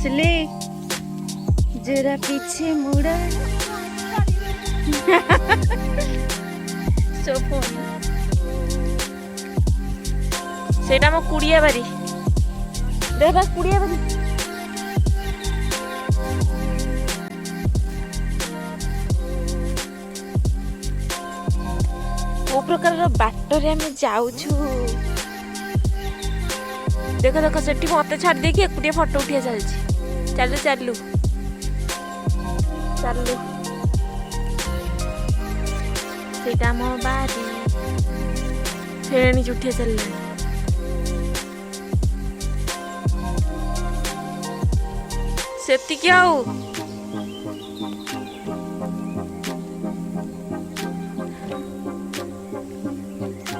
असली जरा पीछे मुड़ा सो फोन सेटा मो कुड़िया बारी देखा कुड़िया बारी को प्रकार बाटर आम जाऊँ देख देख सेठी मत छाड़ दे एकुटिया फोटो उठिया चलची चलू चलू चलू सेटा मो बारी फेणी उठिया चलला सेतिकी आउ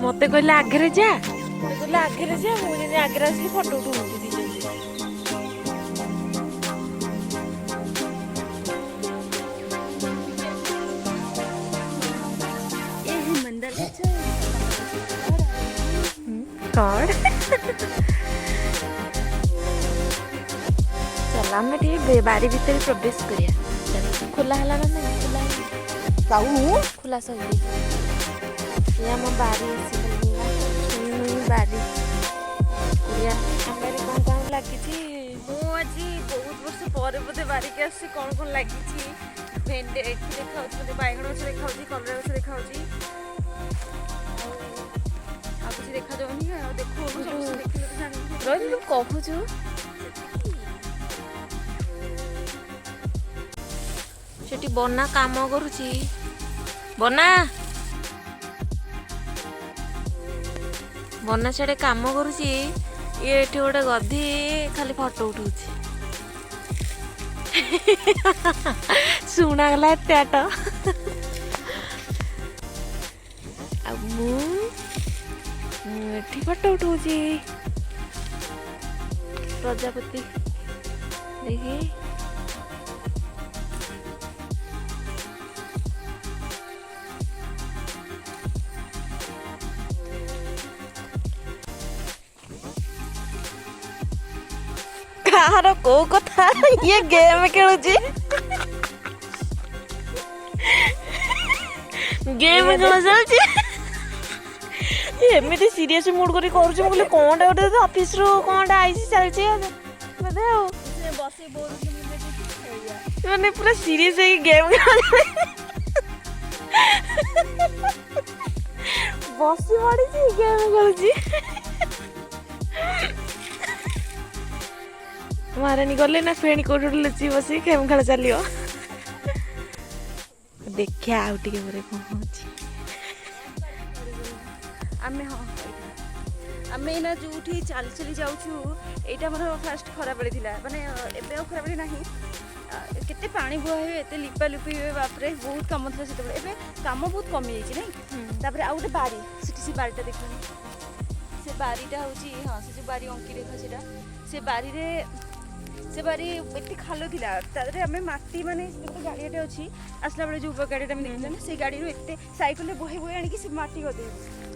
मते कहले आगे जा कहले आगे जा मुझे आगे आसिक फोटो उठाऊँ कौन चल आम बारी भीतर प्रवेश करिया खोला है ना खोला खोला सब आम बारी बारी कौन कौन लगी आज बहुत वर्ष पर बोधे बारिक आसी कौन कौन लगी भेंडे देखा बैगण गछ देखा कलरा गछ देखा कुछ देखा जाऊनी देखु कहूचु सेठी बना काम करुची बना बना से काम करुची ये एठी गोटे गधी खाली फोटो उठाउची शुणागला एत एठी फोटो उठाउची प्रजापति देखी कहार को कथा ये गेम खेलुची गेम खेल चलची एमती सीरियस मूड करी करूछ बोले कोनटा गोटे ऑफिस रो कोनटा आईसी चलची बोले बसी बोल माने पूरा सीरियस है गेम बसी पड़ी छी गेम खेलुची मारानी गले ना फेणी कोठ लुची बसी गेम खेल चलियो देखिया आउ टिके परे कोन होची आमे हाँ आमे ना जोठी चल चली जाऊँ एटा मोर फास्ट खरा पड़ी थिला माने एबे खरा पड़ी नाही केते पानी बुआ हे एते लिपा लिपि हे बाप रे बहुत काम थला सेते एबे काम बहुत कमी जाई नै तापर आ उटे बारी सिटी सी बारीटा देखनी से बारीटा होची हां से जो बारी अंकी रेखा सेटा से बारी एते खालो थिला तारे हमें माटी माने गाड़ीटे अछि आसला बेले जो गाड़ीटा हम देखला से गाड़ी रो एते साइकिल रे बोहे बोहे आनी कि से माटी गदे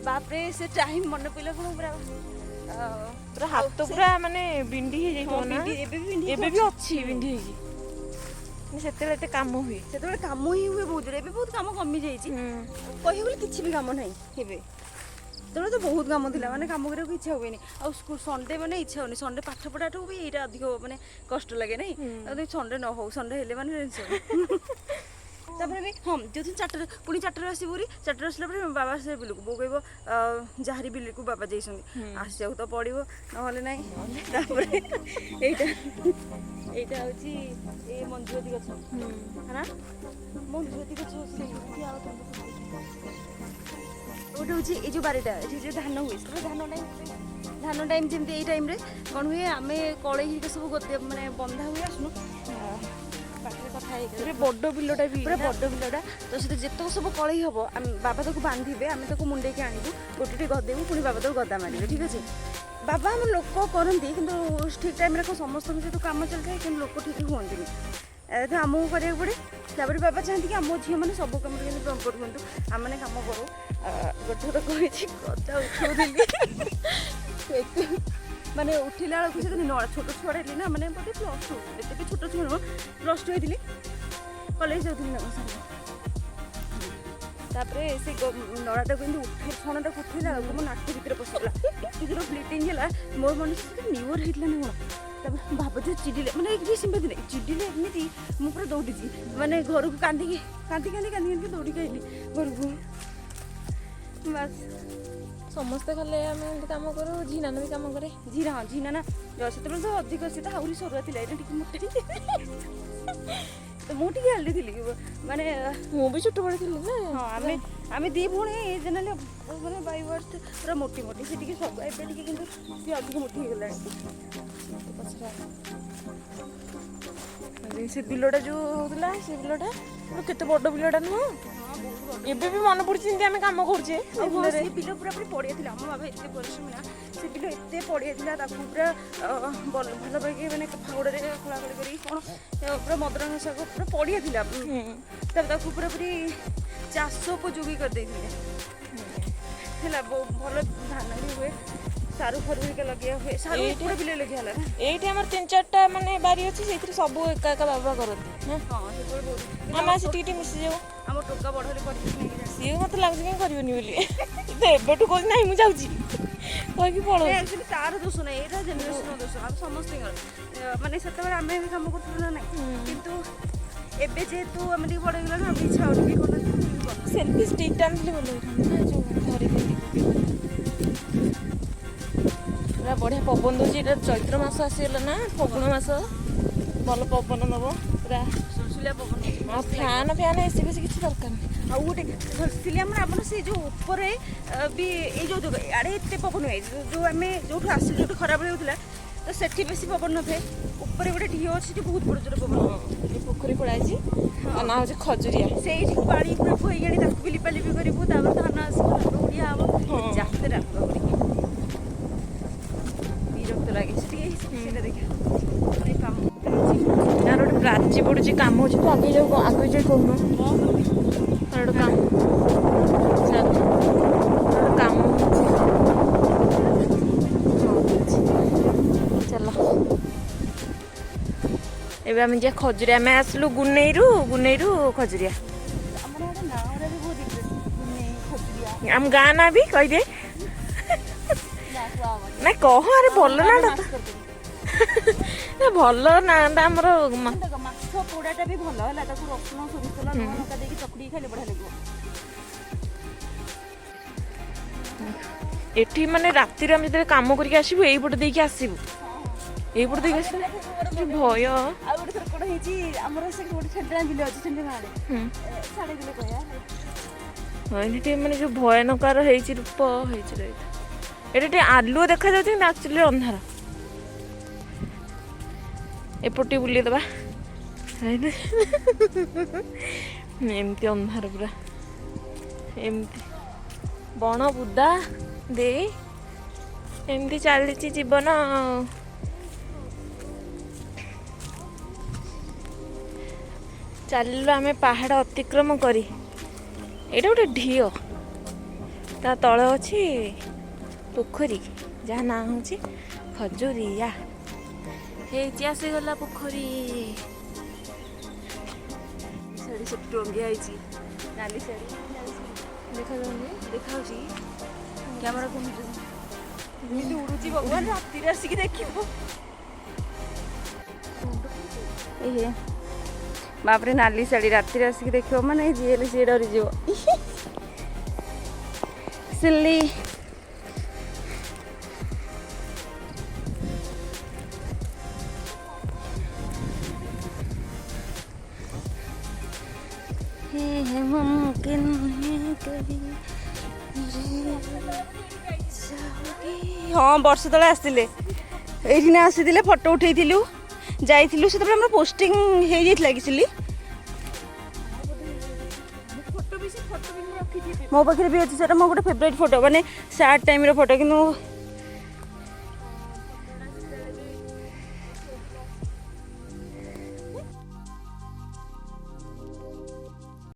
बाप रे से टाइम मन पइला कोन पूरा पूरा हाथ तो पूरा माने बिंडी हे जाई ना एबे भी अछि बिंडी हे सेते एते काम हुए सेते काम ही हुए बहुत एबे बहुत काम कमी जाई छी कहि बोले किछि भी काम नै हेबे तोरा तो बहुत काम थिला माने काम करे इच्छा हुएनी आ स्कूल संडे माने इच्छा होनी संडे पाठ पढ़ाठू भी एटा अधिक माने कष्ट लगे नै आ संडे न हो संडे हेले माने टेंशन तापर भी हम जो चाटर पुनी चाटर आसी पूरी चाटर आसला पर बाबा से बिलु बो कहबो जहारी बिल को बाबा जैसन आस जाऊ तो पड़िबो न होले नै तापर एटा एटा होची ए मंजुवती गछ है ना मंजुवती गछ से आ गोटे हूँ ये जो बारीटा ये जो धान हुए धान टाइम जमी ये टाइम कौन हुए आम कड़े सब मानने बंधा हुए आसनु बड़ बिलटा भी पूरा बड़ बिलटा तो से जितक सब कड़े हम बाबा तक बांधे आम तक मुंडे आनबू गोटे गदेबू पुणी बाबा तक गदा मारे ठीक अच्छे बाबा हम लोक करती कि ठीक टाइम समस्त सहित कम चलता है कि लोक ठीक हमें आमको करा पड़े तापर बाबा चाहती कि आम झील मैंने सब कम प्रम्पोर्ट हूँ आम मैंने कम करूँ गोटे गोटे कही गदा उठाऊली ମାନେ ଉଠିଲା ବେଳକୁ ସେଦିନ ନଳା ଛୋଟ ଛୁଆଟା ହେଲି ନା ମାନେ ବୋଧେ +2 ଏତେ ବି ଛୋଟ ଛୁଆ ନୁହଁ +2 ହେଇଥିଲି କଲେଜ ଯାଉଥିଲି ନା ସାଙ୍ଗ ତାପରେ ସେ ନଳାଟାକୁ ଏମିତି ଉଠେଇ ଛଣଟାକୁ ଉଠେଇଲା ବେଳକୁ ମୋ ନାକ ଭିତରେ ପଶିଗଲା ଏତେ ଜୋର ବ୍ଲିଡ଼ିଂ ହେଲା ମୋର ମନେ ନ୍ୟୁୟର ହେଇଥିଲା ନା କ'ଣ ତାପରେ ବାବା ଯେ ଚିଡ଼ିଲେ ମାନେ କିଛି ସିମ୍ପାତି ନାହିଁ ଚିଡ଼ିଲେ ଏମିତି ମୁଁ ପୁରା ଦୌଡ଼ିଛି ମାନେ ଘରକୁ କାନ୍ଦିକି ଦୌଡ଼ିକି ଆଇଲି ଘରକୁ ବାସ୍ ସମସ୍ତେ ଖାଲି ଆମେ ଏମିତି କାମ କରୁ ଝିନାନ ବି କାମ କରେ ଝିନା ନା ସେତେବେଳେ ତ ଅଧିକ ସେ ତ ଆହୁରି ସରୁଆ ଥିଲା ଏଇଟା ଟିକେ ମୋଟା ତ ମୁଁ ଟିକେ ହେଲ୍ଦି ଥିଲି ମାନେ ମୁଁ ବି ଛୋଟ ବଡ଼ ଥିଲି ନା ହଁ ଆମେ ଦି ଭଉଣୀ ଜେନେରାଲି ମାନେ ବାଇ ବର୍ଷ ପୁରା ମୋଟି ସେ ଟିକେ ସବୁ ଏବେ ଟିକେ କିନ୍ତୁ ସିଏ ଅଧିକ ମୋଟି ହେଇଗଲାଣି ସେ ବିଲଟା ଯେଉଁ ହଉଥିଲା ସେ ବିଲଟା କେତେ ବଡ଼ ବିଲଟା ନୁହଁ ଏବେ ବି ମନେ ପଡୁଛି ଯେମିତି ଆମେ କାମ କରୁଛେ ସେ ବିଲ ପୁରା ପଡ଼ିଆ ଥିଲା ଆମ ବାବା ଏତେ ପରିଶ୍ରମୀ ନା ସେ ବିଲ ଏତେ ପଡ଼ିଆ ଥିଲା ତାକୁ ପୁରା ଭଲ ପାଇକି ମାନେ ଫାଉଡ଼ରେ ଖୋଳାଖୋଳି କରିକି କ'ଣ ପୁରା ମଦରଙ୍ଗ ଶାଗ ପୁରା ପଡ଼ିଆ ଥିଲା ତାପରେ ତାକୁ ପୁରାପୁରି ଚାଷ ଉପଯୋଗୀ କରିଦେଇଥିଲେ ହେଲା ଭଲ ଧାନ ବି ହୁଏ ସାରୁ ଫାରୁ ହେରିକା ଲଗେଇବା ହୁଏ ସାରୁ ପୁରା ବିଲ ଲଗିଆ ହେଲା ଏଇଠି ଆମର 3-4ଟା ମାନେ ବାରି ଅଛି ସେଇଥିରେ ସବୁ ଏକା ବାବା କରନ୍ତି ହଁ ସେତେବେଳେ ବହୁତ ଆମେ ଆସି ଟିକେ ମିଶିଯାଉ ଆମ ଟୋକା ବଡ଼ ହେଲେ କରିକି ସିଏ ମୋତେ ଲାଗୁଛି କାହିଁ କରିବନି ବୋଲି ଏବେଠୁ କହୁଛି ନାହିଁ ମୁଁ ଯାଉଛି କହିକି ପଳଉଛି ଆକ୍ଚୁଆଲି ତାର ଦୋଷ ନାହିଁ ଏଇଟା ଜେନେରେସନର ଦୋଷ ଆଉ ସମସ୍ତଙ୍କର ମାନେ ସେତେବେଳେ ଆମେ ବି କାମ କରୁଥିଲୁ ନା ନାହିଁ କିନ୍ତୁ ଏବେ ଯେହେତୁ ଆମେ ଟିକେ ବଡ଼ ହେଇଗଲାଣି ଆଉ ଇଚ୍ଛା ହେଉନି କି କ'ଣ ସେଲ୍ଫି ଷ୍ଟିକ୍ଟା ଆଣିଥିଲେ ଭଲ ହେଇଥାନ୍ତା ନା ଯେଉଁ ଘରେ ପୁରା ବଢ଼ିଆ ପବନ ଦେଉଛି ଏଇଟା ଚୈତ୍ର ମାସ ଆସିଗଲା ନା ଫଗୁଣ ମାସ ଭଲ ପବନ ଦେବ ପୁରା ସୁଲସୁଲିଆ ପବନ ଆଉ ଫ୍ୟାନ୍ ଏସି ବେଶୀ କିଛି ଦରକାର ନାହିଁ ଆଉ ଗୋଟେ ସୁଲସୁଲିଆ ମାନେ ଆମର ସେ ଯେଉଁ ଉପରେ ବି ଏଇ ଯେଉଁ ଆଡ଼େ ଏତେ ପବନ ହୁଏ ଯେଉଁ ଆମେ ଯେଉଁଠୁ ଆସିଲୁ ଯେଉଁଠୁ ଖରାବେଳେ ହେଉଥିଲା ତ ସେଠି ବେଶୀ ପବନ ନଥାଏ ଉପରେ ଗୋଟେ ଢିଅ ଅଛି ସେଠି ବହୁତ ବଡ଼ ଜୋର ପବନ ଏ ପୋଖରୀ ଖୋଳାଇଛି ନା ହେଉଛି ଖଜୁରିଆ ସେଇଠି ପାଣି ପୁରା ବୋହିକି ଆଣି ତାକୁ ବି ଲିପାଲିପି କରିବୁ ତାପରେ ଧାନ ଆସିବ ଓଡ଼ିଆ ହବ ଯାତ୍ରା ବିରକ୍ତ ଲାଗେ ସେଠିକି ସେଇଟା ଦେଖିବା କାମ ତାର ଗୋଟେ ପ୍ରାଚୀ ପଡ଼ୁଛି କାମ ହେଉଛି ତୁ ଆଗେଇ ଯାଉ କହୁନୁ ତାର ଗୋଟେ କାମ ଚାଲ ଏବେ ଆମେ ଯିବା ଖଜୁରିଆ ଆମେ ଆସିଲୁ ଗୁନେଇରୁ ଖଜୁରିଆ ଆମ ଗାଁ ନାଁ ବି କହିଦେ ନା କହ ଆରେ ଭଲ ନାଁଟା ଭଲ ନାଁଟା ଆମର ମାଛ ପୋଡ଼ାଟା ବି ଭଲ ହେଲା ତାକୁ ରସୁଣ ସୋରିଷ ତେଲ ଲୁଣ ଲଙ୍କା ଦେଇକି ଚକୁଡ଼ିକି ଖାଇଲେ ବଢ଼ିଆ ଲାଗିବ ଏଠି ମାନେ ରାତିରେ ଆମେ ଯେତେବେଳେ କାମ କରିକି ଆସିବୁ ଏଇପଟେ ଦେଇକି ଆସିବୁ ଏଇପଟେ ଦେଇକି ଆସିବୁ ଭୟ ଆଉ ଗୋଟେ ଥର କ'ଣ ହେଇଛି ଆମର ସେ ଗୋଟେ ଛେଣ୍ଡା ବିଲ ଅଛି ସେମିତି ଗାଁରେ ସାଢ଼େ କିଲୋ କହିବା ହଁ ଏଠି ମାନେ ଯେଉଁ ଭୟାନକାର ହେଇଛି ରୂପ ହେଇଛି ଏଇଟା ଟିକେ ଆଲୁଅ ଦେଖାଯାଉଛି କିନ୍ତୁ ଆକ୍ଚୁଆଲି ଅନ୍ଧାର ଏପଟେ ବୁଲେଇଦେବା ଏମିତି ଅନ୍ଧାର ପୁରା ଏମିତି ବଣ ବୁଦା ଦେଇ ଏମିତି ଚାଲିଛି ଜୀବନ ଚାଲିଲୁ ଆମେ ପାହାଡ଼ ଅତିକ୍ରମ କରି ଏଇଟା ଗୋଟେ ଢିଅ ତା ତଳେ ଅଛି ପୋଖରୀ ଯାହା ନାଁ ହେଉଛି ଖଜୁରିଆ ହେଇଛି ଆସିଗଲା ପୋଖରୀ ଶାଢ଼ୀ ସେଠି ଟଙ୍ଗିଆ ହେଇଛି ନାଲି ଶାଢ଼ୀ ଦେଖାଯାଉନି ଦେଖାଉଛି କ୍ୟାମେରା କମୁଛି ଏମିତି ଉଡ଼ୁଛି ଭଗବାନ ରାତିରେ ଆସିକି ଦେଖିବ ବାପରେ ନାଲି ଶାଢ଼ୀ ରାତିରେ ଆସିକି ଦେଖିବ ମାନେ ଯିଏ ହେଲେ ସିଏ ଡରିଯିବ ସିଲି मुमकिन है कभी हाँ वर्ष तले आसते ये आसी फोटो उठेलु जाइलु से आम पोस्टिंग हो जाता कि मो पाखे भी अच्छे मो गोटे फेवरेट फोटो माने सार्ट टाइम फोटो कि